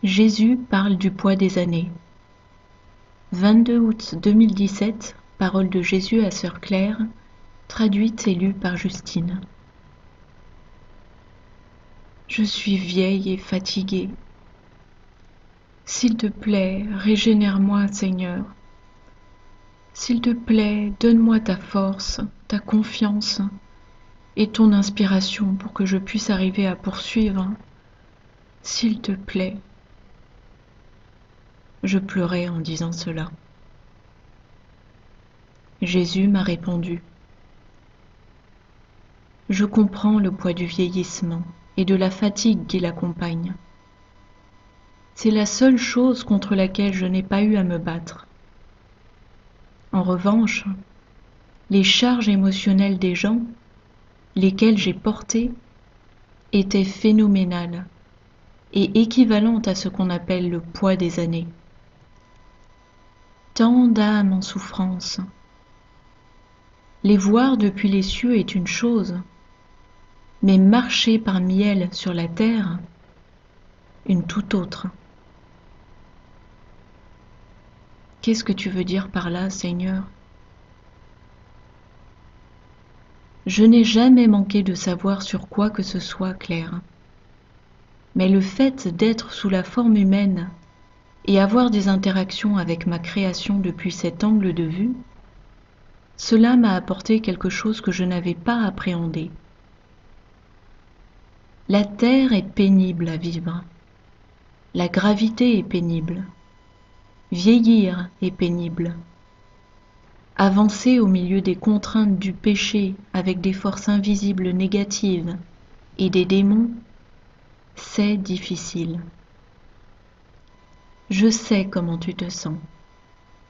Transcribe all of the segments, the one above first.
Jésus parle du poids des années. 22 août 2017, Parole de Jésus à Sœur Claire, traduite et lue par Justine. Je suis vieille et fatiguée. S'il te plaît, régénère-moi, Seigneur. S'il te plaît, donne-moi ta force, ta confiance et ton inspiration pour que je puisse arriver à poursuivre. S'il te plaît. Je pleurais en disant cela. Jésus m'a répondu. Je comprends le poids du vieillissement et de la fatigue qui l'accompagne. C'est la seule chose contre laquelle je n'ai pas eu à me battre. En revanche, les charges émotionnelles des gens, lesquelles j'ai portées, étaient phénoménales et équivalentes à ce qu'on appelle le poids des années. Tant d'âmes en souffrance. Les voir depuis les cieux est une chose, mais marcher parmi elles sur la terre, une toute autre. Qu'est-ce que tu veux dire par là, Seigneur ? Je n'ai jamais manqué de savoir sur quoi que ce soit, Claire. Mais le fait d'être sous la forme humaine et avoir des interactions avec ma création depuis cet angle de vue, cela m'a apporté quelque chose que je n'avais pas appréhendé. La terre est pénible à vivre. La gravité est pénible. Vieillir est pénible. Avancer au milieu des contraintes du péché avec des forces invisibles négatives et des démons, c'est difficile. Je sais comment tu te sens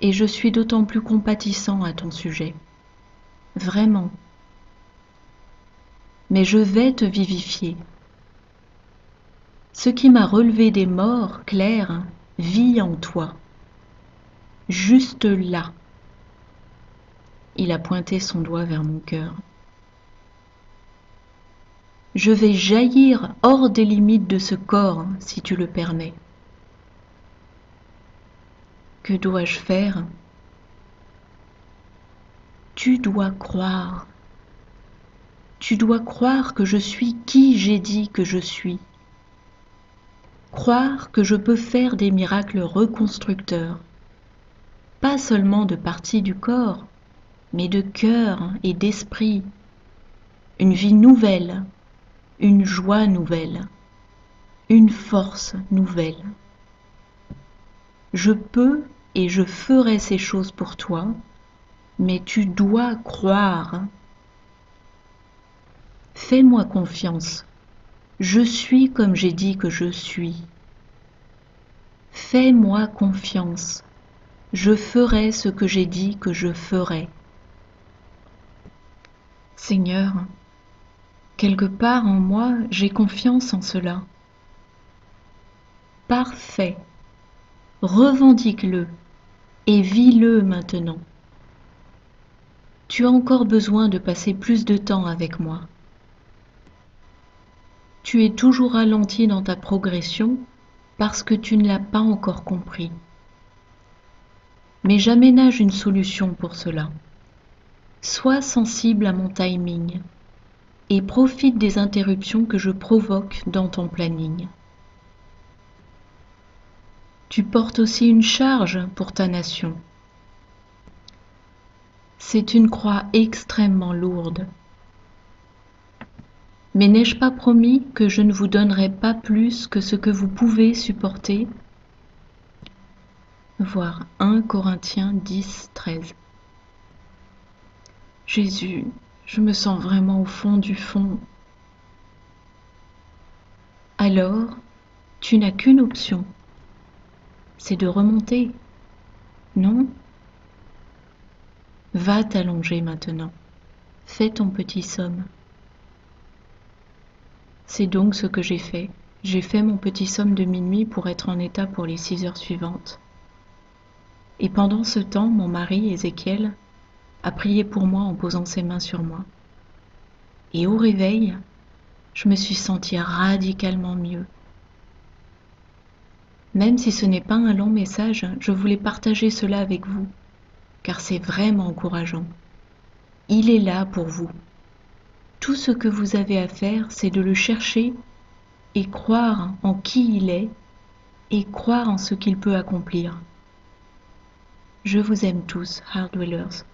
et je suis d'autant plus compatissant à ton sujet. Vraiment. Mais je vais te vivifier. Ce qui m'a relevé des morts, Claire, vit en toi. Juste là. Il a pointé son doigt vers mon cœur. Je vais jaillir hors des limites de ce corps, si tu le permets. Que dois-je faire ? Tu dois croire. Tu dois croire que je suis qui j'ai dit que je suis. Croire que je peux faire des miracles reconstructeurs, pas seulement de parties du corps, mais de cœur et d'esprit. Une vie nouvelle, une joie nouvelle, une force nouvelle. Je peux et je ferai ces choses pour toi, mais tu dois croire. Fais-moi confiance. Je suis comme j'ai dit que je suis. Fais-moi confiance. Je ferai ce que j'ai dit que je ferai. Seigneur, quelque part en moi, j'ai confiance en cela. Parfait. Revendique-le et vis-le maintenant. Tu as encore besoin de passer plus de temps avec moi. Tu es toujours ralenti dans ta progression parce que tu ne l'as pas encore compris. Mais j'aménage une solution pour cela. Sois sensible à mon timing et profite des interruptions que je provoque dans ton planning. Tu portes aussi une charge pour ta nation. C'est une croix extrêmement lourde. Mais n'ai-je pas promis que je ne vous donnerai pas plus que ce que vous pouvez supporter ? Voir 1 Corinthiens 10, 13. Jésus, je me sens vraiment au fond du fond. Alors, tu n'as qu'une option, c'est de remonter, non ? Va t'allonger maintenant, fais ton petit somme. C'est donc ce que j'ai fait. J'ai fait mon petit somme de minuit pour être en état pour les 6 heures suivantes. Et pendant ce temps, mon mari, Ézéchiel, a prié pour moi en posant ses mains sur moi. Et au réveil, je me suis sentie radicalement mieux. Même si ce n'est pas un long message, je voulais partager cela avec vous, car c'est vraiment encourageant. Il est là pour vous. Tout ce que vous avez à faire, c'est de le chercher et croire en qui il est et croire en ce qu'il peut accomplir. Je vous aime tous, Hard Dwellers.